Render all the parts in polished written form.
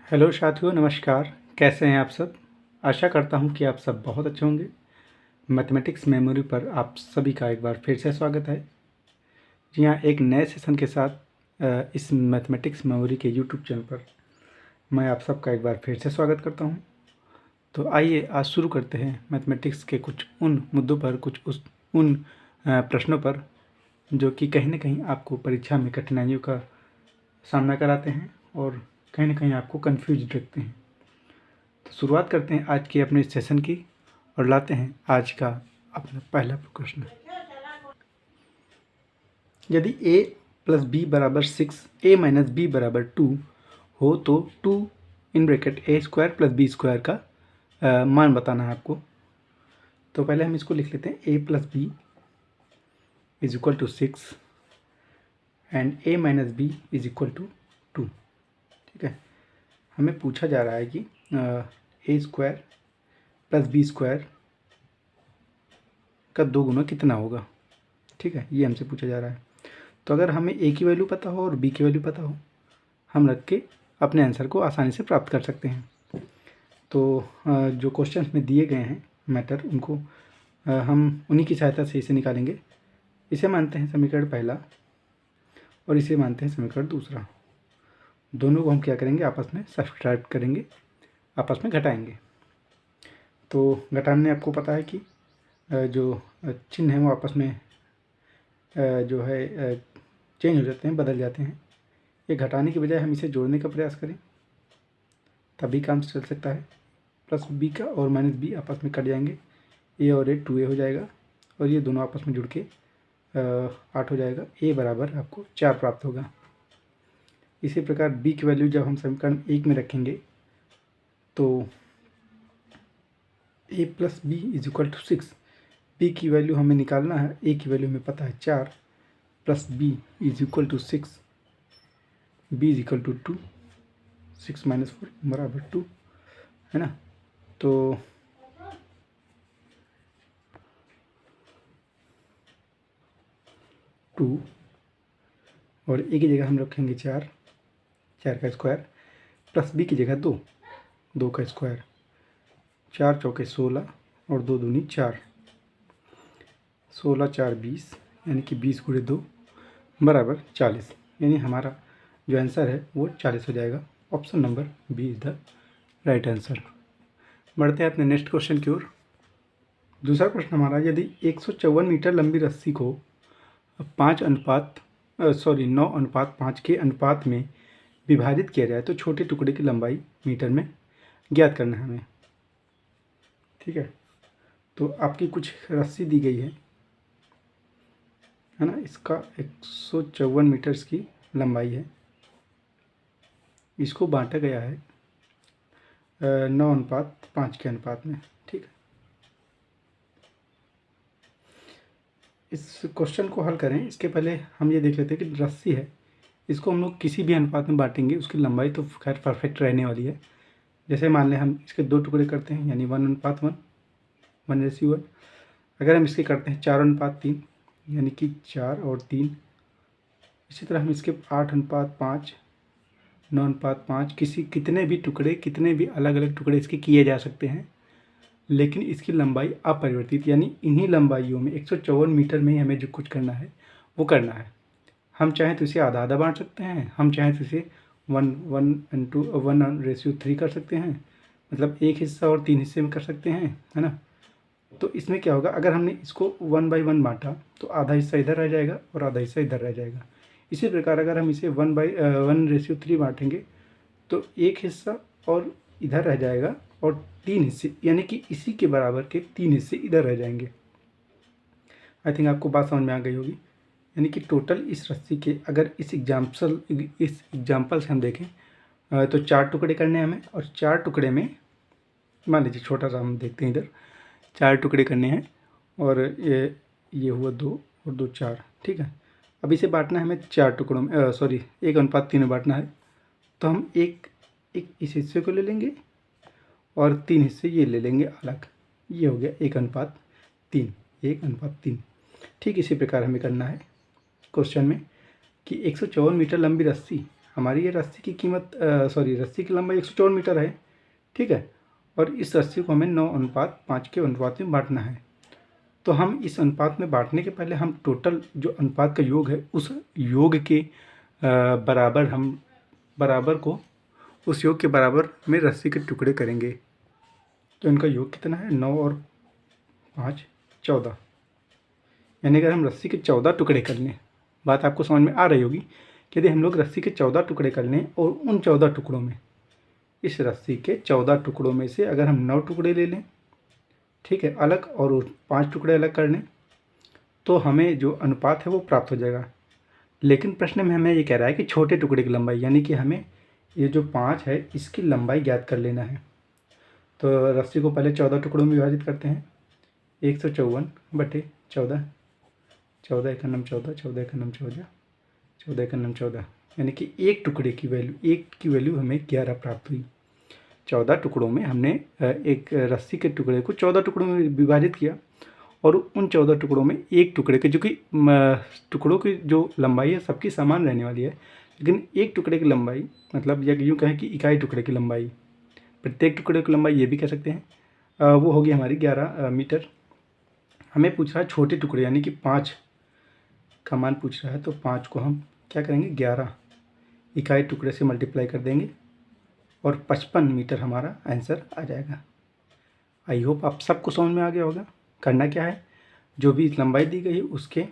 Hello साथियों, नमस्कार। कैसे हैं आप सब? आशा करता हूं कि आप सब बहुत अच्छे होंगे। मैथमेटिक्स मेमोरी पर आप सभी का एक बार फिर से स्वागत है। जी हाँ, एक नए सेशन के साथ इस मैथमेटिक्स मेमोरी के यूट्यूब चैनल पर मैं आप सबका एक बार फिर से स्वागत करता हूं। तो आइए आज शुरू करते हैं मैथमेटिक्स के कुछ उन मुद्दों पर, उन प्रश्नों पर जो कि कहीं ना कहीं आपको परीक्षा में कठिनाइयों का सामना कराते हैं और कहीं ना कहीं आपको कन्फ्यूज रखते हैं। तो शुरुआत करते हैं आज के अपने सेशन की और लाते हैं आज का अपना पहला प्रश्न। यदि a प्लस बी बराबर 6, a माइनस बी बराबर 2 हो तो 2 in bracket A square plus B square का मान बताना है आपको। तो पहले हम इसको लिख लेते हैं a plus B is equal to 6 and a minus B is equal to 2। ठीक है, हमें पूछा जा रहा है कि A square plus B square का 2 गुना कितना होगा। ठीक है, ये हमसे पूछा जा रहा है। तो अगर हमें ए की वैल्यू पता हो और बी की वैल्यू पता हो, हम रख के अपने आंसर को आसानी से प्राप्त कर सकते हैं। तो जो क्वेश्चन में दिए गए हैं मैटर, उनको हम उन्हीं की सहायता से इसे निकालेंगे। इसे मानते हैं समीकरण पहला और इसे मानते हैं समीकरण दूसरा। दोनों को हम क्या करेंगे, आपस में सब्सट्रैक्ट करेंगे, आपस में घटाएंगे। तो घटाने आपको पता है कि जो चिन्ह हैं वो आपस में जो है चेंज हो जाते हैं, बदल जाते हैं। ये घटाने की बजाय हम इसे जोड़ने का प्रयास करें, तभी काम चल सकता है। प्लस बी का और माइनस बी आपस में कट जाएंगे, ए और ए 2a हो जाएगा और ये दोनों आपस में जुड़ के 8 हो जाएगा। ए बराबर आपको 4 प्राप्त होगा। इसी प्रकार बी की वैल्यू जब हम समीकरण 1 में रखेंगे तो a plus B is equal to 6। B की वैल्यू हमें निकालना है, ए की वैल्यू हमें पता है 4, plus B is equal to 6, B is equal to 2, 6 minus 4 बराबर 2, है ना। तो टू और ए की जगह हम रखेंगे 4, 4 का स्क्वायर, प्लस बी की जगह 2, 2 का स्क्वायर, 4 चौके 16 और 2 दूनी 4, 16 4 20, यानी कि 20 गुणे 2 बराबर 40। यानी हमारा जो आंसर है वो 40 हो जाएगा। Option number B is the right answer. बढ़ते हैं अपने नेक्स्ट क्वेश्चन की ओर। दूसरा प्रश्न हमारा, यदि 154 मीटर लंबी रस्सी को 9:5 के अनुपात में विभाजित किया जाए तो छोटे टुकड़े की लंबाई मीटर में ज्ञात करना है हमें। ठीक है, तो आपकी कुछ रस्सी दी गई है ना। इसका 154 मीटर्स की लंबाई है। इसको बांटा गया है 9:5 के अनुपात में। ठीक है, इस क्वेश्चन को हल करें इसके पहले हम ये देख लेते हैं कि रस्सी है, इसको हम लोग किसी भी अनुपात में बांटेंगे उसकी लंबाई तो खैर परफेक्ट रहने वाली है। जैसे मान लें हम इसके 2 टुकड़े करते हैं, यानी 1:1, 1:1। अगर हम इसके करते हैं 4:3, यानी कि 4 और 3। इसी तरह हम इसके 8:5, 9:5, कितने भी अलग अलग टुकड़े इसके किए जा सकते हैं, लेकिन इसकी लंबाई अपरिवर्तित, यानी इन्हीं लंबाइयों में 154 मीटर में ही हमें जो कुछ करना है वो करना है। हम चाहें तो इसे आधा आधा बांट सकते हैं, हम चाहें तो इसे 1:3 कर सकते हैं, मतलब एक हिस्सा और 3 हिस्से में कर सकते हैं, है ना। तो इसमें क्या होगा, अगर हमने इसको 1/1 बांटा तो आधा हिस्सा इधर रह जाएगा और आधा हिस्सा इधर रह जाएगा। इसी प्रकार अगर हम इसे 1:3 बांटेंगे तो एक हिस्सा और इधर रह जाएगा और 3 हिस्से, यानी कि इसी के बराबर के 3 हिस्से इधर रह जाएंगे। आई थिंक आपको बात समझ में आ गई होगी। यानी कि टोटल इस रस्सी के, अगर इस एग्जाम्पल से हम देखें तो 4 टुकड़े करने हैं हमें, और 4 टुकड़े में मान लीजिए छोटा सा हम देखते हैं, इधर 4 टुकड़े करने हैं और ये हुआ 2 और 2 4। ठीक है, अब इसे बांटना है हमें 4 टुकड़ों में, 1:3 में बांटना है। तो हम एक इस हिस्से को ले लेंगे और 3 हिस्से ये ले लेंगे अलग। ये हो गया 1:3, 1:3। ठीक इसी प्रकार हमें करना है क्वेश्चन में कि 154 मीटर लंबी रस्सी हमारी ये रस्सी की कीमत रस्सी की लंबाई 154 मीटर है, ठीक है। और इस रस्सी को हमें 9:5 के अनुपात में बांटना है। तो हम इस अनुपात में बांटने के पहले हम टोटल जो अनुपात का योग है उस योग के बराबर को उस योग के बराबर में रस्सी के टुकड़े करेंगे। तो इनका योग कितना है, 9 और 5 14। यानी अगर हम रस्सी के 14 टुकड़े कर लें, बात आपको समझ में आ रही होगी कि यदि हम लोग रस्सी के 14 टुकड़े कर लें और उन 14 टुकड़ों में, इस रस्सी के 14 टुकड़ों में से अगर हम 9 टुकड़े ले लें, ठीक है, अलग, और 5 टुकड़े अलग कर लें, तो हमें जो अनुपात है वो प्राप्त हो जाएगा। लेकिन प्रश्न में हमें ये कह रहा है कि छोटे टुकड़े की लंबाई, यानी कि हमें ये जो 5 है इसकी लंबाई ज्ञात कर लेना है। तो रस्सी को पहले 14 टुकड़ों में विभाजित करते हैं। 154/14, 14 × 9 14, 14 × 9 14, 14 × 9 14, यानी कि एक टुकड़े की वैल्यू हमें 11 प्राप्त हुई। 14 टुकड़ों में हमने एक रस्सी के टुकड़े को 14 टुकड़ों में विभाजित किया, और उन 14 टुकड़ों में एक टुकड़े के, जो कि टुकड़ों की जो लंबाई है सबकी समान रहने वाली है, लेकिन एक टुकड़े की लंबाई, मतलब या यूँ कहें कि इकाई टुकड़े की लंबाई, प्रत्येक टुकड़े की लंबाई ये भी कह सकते हैं, वो होगी हमारी 11 मीटर। हमें पूछ रहा है छोटे टुकड़े, यानी कि 5 का मान पूछ रहा है। तो 5 को हम क्या करेंगे, 11 इकाई टुकड़े से मल्टीप्लाई कर देंगे और 55 मीटर हमारा आंसर आ जाएगा। आई होप आप सबको समझ में आ गया होगा। करना क्या है, जो भी लंबाई दी गई है उसके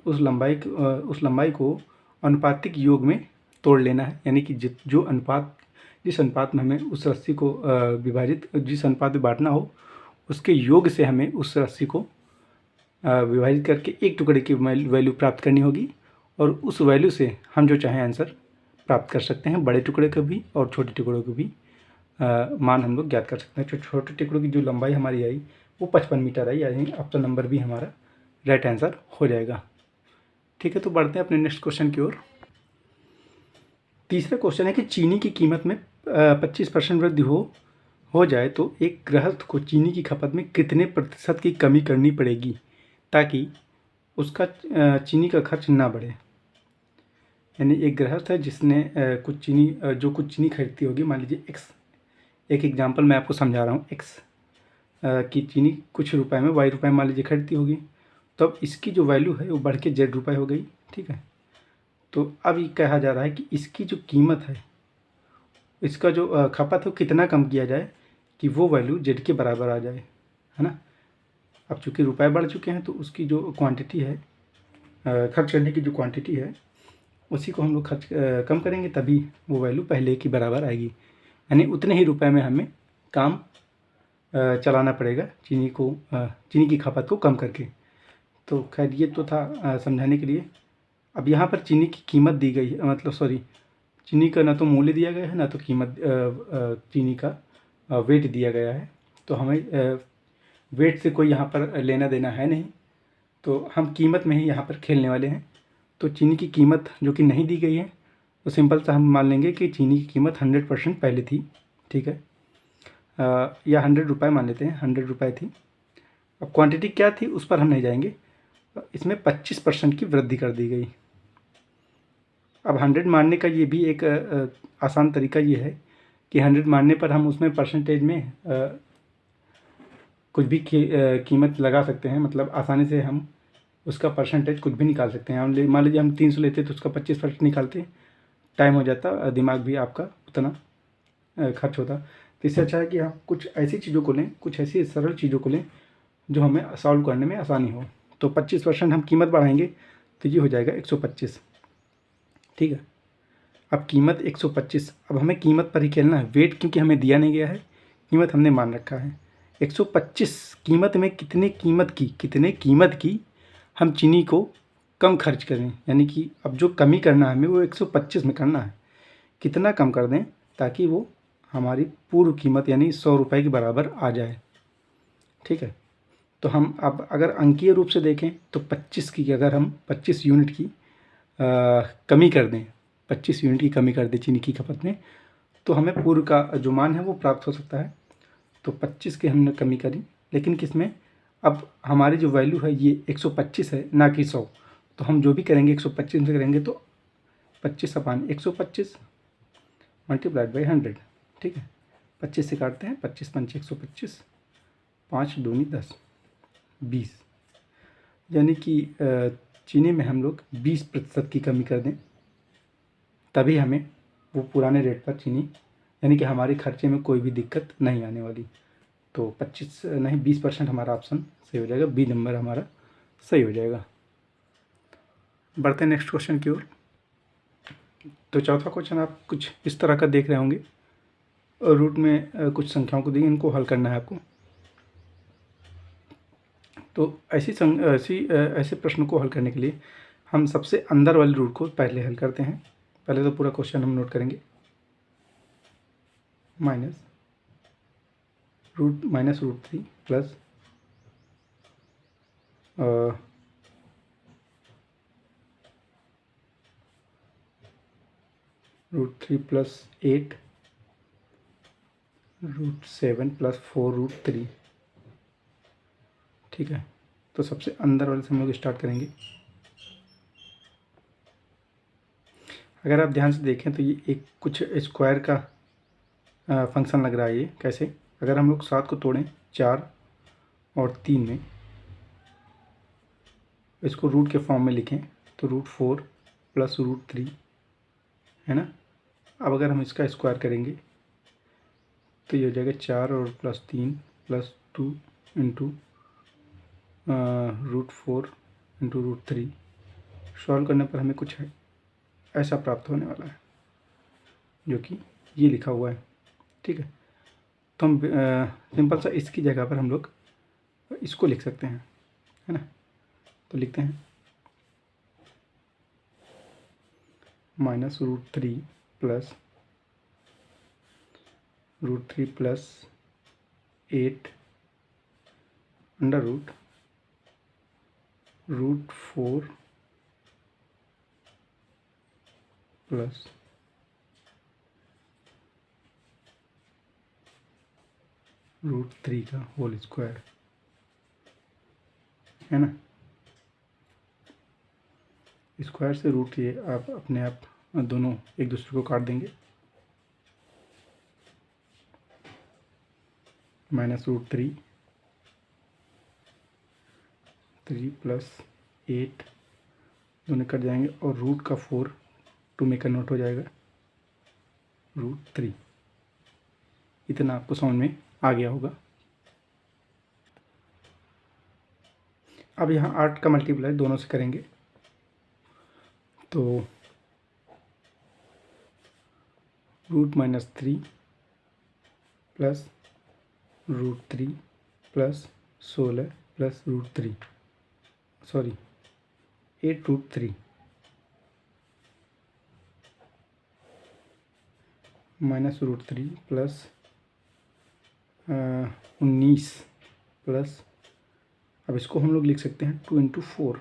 उस लंबाई को अनुपातिक योग में तोड़ लेना है, यानी कि जिस अनुपात में हमें उस रस्सी को जिस अनुपात में बांटना हो उसके योग से हमें उस रस्सी को विभाजित करके एक टुकड़े की वैल्यू प्राप्त करनी होगी, और उस वैल्यू से हम जो चाहें आंसर प्राप्त कर सकते हैं। बड़े टुकड़े का भी और छोटे टुकड़ों के भी मान हम लोग ज्ञात कर सकते हैं। छोटे टुकड़ों की जो लंबाई हमारी आई वो 55 मीटर आई, यानी ऑप्शन नंबर भी हमारा राइट आंसर हो जाएगा। ठीक है, तो बढ़ते हैं अपने नेक्स्ट क्वेश्चन की ओर। तीसरा क्वेश्चन है कि चीनी की कीमत में 25% वृद्धि हो जाए तो एक गृहस्थ को चीनी की खपत में कितने प्रतिशत की कमी करनी पड़ेगी ताकि उसका चीनी का खर्च ना बढ़े। यानी एक गृहस्थ है जिसने कुछ चीनी खरीदती होगी, मान लीजिए एक्स, एक एग्जांपल मैं आपको समझा रहा हूँ, एक्स की चीनी कुछ रुपए में वाई रुपए मान लीजिए खरीदती होगी, तो अब इसकी जो वैल्यू है वो बढ़ के जेड रुपए हो गई। ठीक है, तो अब ये कहा जा रहा है कि इसकी जो कीमत है, इसका जो खपत है वो कितना कम किया जाए कि वो वैल्यू जेड के बराबर आ जाए, है ना। अब चूँकि रुपए बढ़ चुके हैं तो उसकी जो क्वांटिटी है, खर्च करने की जो क्वांटिटी है उसी को हम लोग खर्च कम करेंगे, तभी वो वैल्यू पहले की बराबर आएगी। यानी उतने ही रुपए में हमें काम चलाना पड़ेगा चीनी की खपत को कम करके। तो खैर ये तो था समझाने के लिए। अब यहाँ पर चीनी की कीमत दी गई है, मतलब चीनी का ना तो मूल्य दिया गया है ना तो कीमत, चीनी का वेट दिया गया है। तो हमें वेट से कोई यहाँ पर लेना देना है नहीं, तो हम कीमत में ही यहाँ पर खेलने वाले हैं। तो चीनी की कीमत जो कि नहीं दी गई है, तो सिंपल सा हम मान लेंगे कि चीनी की कीमत 100% पहले थी, ठीक है, या 100 रुपये मान लेते हैं, 100 रुपये थी। अब क्वांटिटी क्या थी उस पर हम नहीं जाएंगे, इसमें 25% की वृद्धि कर दी गई। अब 100 मानने का ये भी एक आसान तरीका ये है कि 100 मानने पर हम उसमें परसेंटेज में कुछ भी कीमत लगा सकते हैं, मतलब आसानी से हम उसका परसेंटेज कुछ भी निकाल सकते हैं। मान लीजिए हम 300 लेते तो उसका 25% निकालते, टाइम हो जाता, दिमाग भी आपका उतना खर्च होता। तो इससे अच्छा है कि हम कुछ ऐसी चीज़ों को लें, कुछ ऐसी सरल चीज़ों को लें जो हमें सॉल्व करने में आसानी हो। तो 25% हम कीमत बढ़ाएंगे तो ये हो जाएगा 125। ठीक है, अब कीमत 125, अब हमें कीमत पर ही खेलना है, वेट क्योंकि हमें दिया नहीं गया है, कीमत हमने मान रखा है 125। कीमत में कितने कीमत की हम चीनी को कम खर्च करें, यानी कि अब जो कमी करना है हमें वो 125 में करना है, कितना कम कर दें ताकि वो हमारी पूर्व कीमत यानी 100 रुपये के बराबर आ जाए। ठीक है, तो हम अब अगर अंकीय रूप से देखें तो 25 की, अगर हम 25 यूनिट की कमी कर दें, 25 यूनिट की कमी कर दें चीनी की खपत में, तो हमें पूर्व का जो मान है वो प्राप्त हो सकता है। तो 25 की हमने कमी करी, लेकिन किसमें, अब हमारी जो वैल्यू है ये 125 है ना कि 100, तो हम जो भी करेंगे 125 से करेंगे तो 25/125 मल्टीप्लाइड बाई 100, ठीक है। 25 से काटते हैं, 25 पंचे 125, 5 दूनी 10, 20, यानी कि चीनी में हम लोग 20% की कमी कर दें, तभी हमें वो पुराने रेट पर चीनी, यानी कि हमारे खर्चे में कोई भी दिक्कत नहीं आने वाली। तो 25 नहीं 20% हमारा ऑप्शन सही हो जाएगा, बी नंबर हमारा सही हो जाएगा। बढ़ते हैं नेक्स्ट क्वेश्चन की ओर। तो चौथा क्वेश्चन आप कुछ इस तरह का देख रहे होंगे, और रूट में कुछ संख्याओं को दी, इनको हल करना है आपको। तो ऐसे प्रश्न को हल करने के लिए हम सबसे अंदर वाले रूट को पहले हल करते हैं। पहले तो पूरा क्वेश्चन हम नोट करेंगे। -√3 प्लस √3 प्लस 8 √7 प्लस 4√3, ठीक है। तो सबसे अंदर वाले से हम लोग स्टार्ट करेंगे। अगर आप ध्यान से देखें तो ये एक कुछ स्क्वायर का फंक्शन लग रहा है। ये कैसे, अगर हम लोग 7 को तोड़ें 4 और 3 में, इसको रूट के फॉर्म में लिखें तो √4 प्लस √3 है ना। अब अगर हम इसका स्क्वायर करेंगे तो ये हो जाएगा 4 और plus 3 plus 2 into √4 into √3। Solve करने पर हमें कुछ ऐसा प्राप्त होने वाला है, जो कि ये लिखा हुआ है, ठीक है। तो हम सिंपल सा इसकी जगह पर हम लोग इसको लिख सकते हैं, है ना। तो लिखते हैं -√3 plus √3 plus 8 under root √4 plus √3 का होल स्क्वायर, है ना। स्क्वायर से रूट ये आप अपने आप दोनों एक दूसरे को काट देंगे। -√3 3 प्लस 8 दोनों कट जाएंगे, और रूट का 4 2 में कन्वर्ट हो जाएगा, √3। इतना आपको समझ में आ गया होगा। अब यहाँ 8 का मल्टीप्लाई दोनों से करेंगे तो √-3 plus √3 plus 16 plus √3, sorry 8√3 -√3 plus 19 plus, अब इसको हम लोग लिख सकते हैं 2 × 4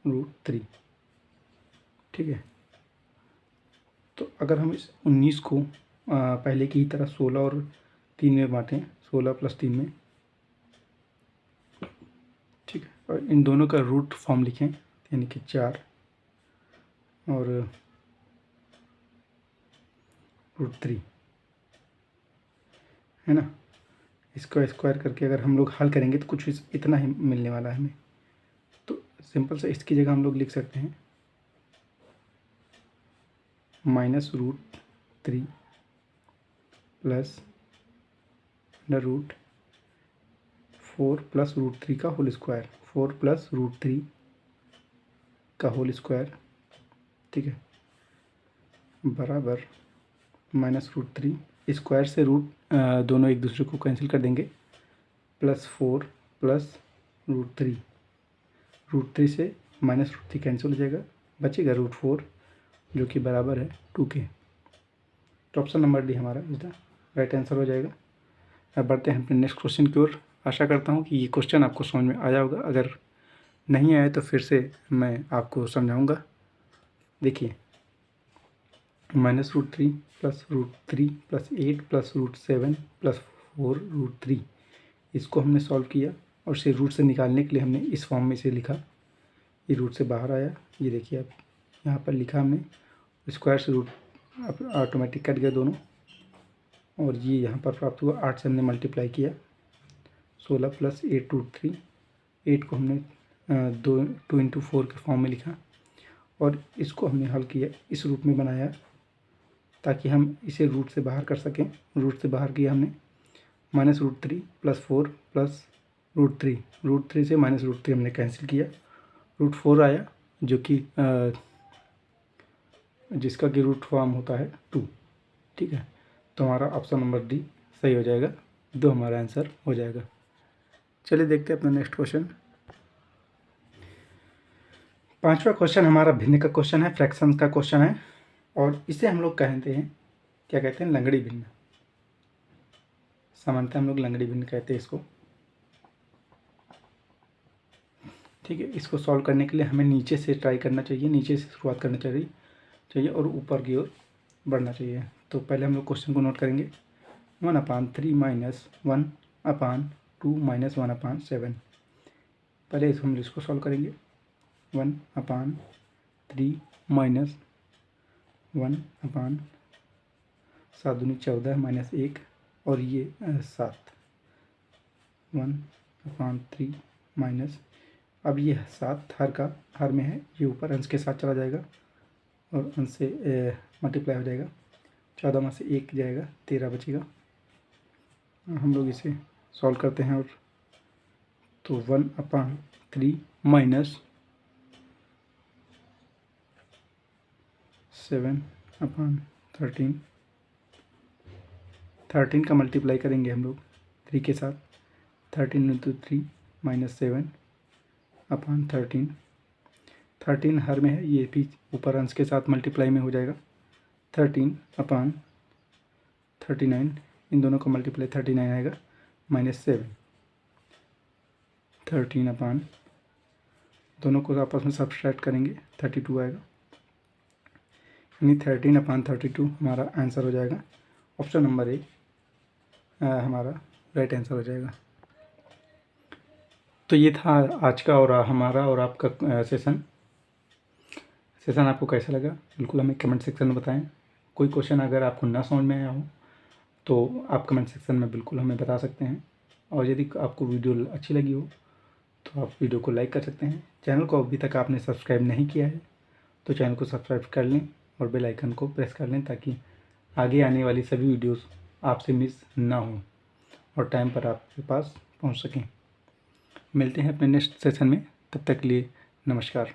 √3, ठीक है। तो अगर हम इस 19 को पहले की ही तरह 16 और 3 में बांटें, 16 प्लस 3 में, ठीक है, और इन दोनों का रूट फॉर्म लिखें, यानी कि 4 और √3, है ना। इसको स्क्वायर करके अगर हम लोग हल करेंगे तो कुछ इतना ही मिलने वाला है हमें। तो सिंपल से इसकी जगह हम लोग लिख सकते हैं -√3 प्लस √4 प्लस √3 का होल स्क्वायर, 4 प्लस √3 का होल स्क्वायर, ठीक है, बराबर -√3 स्क्वायर से रूट दोनों एक दूसरे को कैंसिल कर देंगे, +4 प्लस √3 से -√3 कैंसिल हो जाएगा, बचेगा √4 जो कि बराबर है 2 के। तो ऑप्शन नंबर डी हमारा इसका राइट आंसर हो जाएगा। अब बढ़ते हैं अपने नेक्स्ट क्वेश्चन की ओर। आशा करता हूँ कि ये क्वेश्चन आपको समझ में आया होगा। अगर नहीं आया तो फिर से मैं आपको समझाऊंगा। देखिए, -√3 प्लस √3 प्लस 8 प्लस √7 प्लस 4√3, इसको हमने सॉल्व किया और इसे रूट से निकालने के लिए हमने इस फॉर्म में इसे लिखा। ये रूट से बाहर आया, ये देखिए आप यहाँ पर लिखा हमने, स्क्वायर से रूट ऑटोमेटिक कट गए दोनों, और ये यहाँ पर प्राप्त हुआ। 8 से हमने मल्टीप्लाई किया, 16 + 8√3। 8 को हमने 2 × 4 के फॉर्म में लिखा, और इसको हमने हल किया, इस रूप में बनाया ताकि हम इसे रूट से बाहर कर सकें। रूट से बाहर किया हमने, -√3 + 4 + √3। √3 से -√3 हमने कैंसिल किया, √4 आया, जो कि जिसका कि रूट फॉर्म होता है 2। ठीक है, तो हमारा ऑप्शन नंबर डी सही हो जाएगा, 2 हमारा आंसर हो जाएगा। चलिए देखते हैं अपना नेक्स्ट क्वेश्चन। 5वां क्वेश्चन हमारा भिन्न का क्वेश्चन है, फ्रैक्शंस का क्वेश्चन है, और इसे हम लोग कहते हैं, क्या कहते हैं, लंगड़ी भिन्न। सामान्यतः हम लोग लंगड़ी भिन्न कहते हैं इसको। ठीक है, इसको सॉल्व करने के लिए हमें नीचे से ट्राई करना चाहिए, नीचे से शुरुआत करना चाहिए और ऊपर की ओर बढ़ना चाहिए। तो पहले हम लोग क्वेश्चन को नोट करेंगे। 1/3 - 1/2 - 1/7। पहले हम इसको सॉल्व करेंगे। 1/3 - 1/7 दूनी 14 -1 और ये 7। 1/3 माइनस, अब ये 7 हर में है, ये ऊपर अंश के साथ चला जाएगा और अंश से मल्टीप्लाई हो जाएगा। 14 में से 1 जाएगा, 13 बचेगा। हम लोग इसे सॉल्व करते हैं, और तो 1/3 माइनस 7/13। 13 का मल्टीप्लाई करेंगे हम लोग 3 के साथ। 13 × 3 -7/13। 13 हर में है, ये भी ऊपर अंश के साथ मल्टीप्लाई में हो जाएगा। 13/39, इन दोनों का मल्टीप्लाई 39 आएगा, -7। 13 दोनों को आपस में सब्सट्रैक्ट करेंगे, 32 आएगा। यानी 13/32 हमारा आंसर हो जाएगा। ऑप्शन नंबर ए हमारा राइट आंसर हो जाएगा। तो ये था आज का और हमारा और आपका सेशन आपको कैसा लगा बिल्कुल हमें कमेंट सेक्शन में बताएं। कोई क्वेश्चन अगर आपको ना समझ में आया हो तो आप कमेंट सेक्शन में बिल्कुल हमें बता सकते हैं, और यदि आपको वीडियो अच्छी लगी हो तो आप वीडियो को लाइक कर सकते हैं। चैनल को अभी तक आपने सब्सक्राइब नहीं किया है तो चैनल को सब्सक्राइब कर लें और बेल आइकन को प्रेस कर लें, ताकि आगे आने वाली सभी वीडियोस आपसे मिस ना हो और टाइम पर आपके पास पहुंच सकें। मिलते हैं अपने नेक्स्ट सेशन में, तब तक के लिए नमस्कार।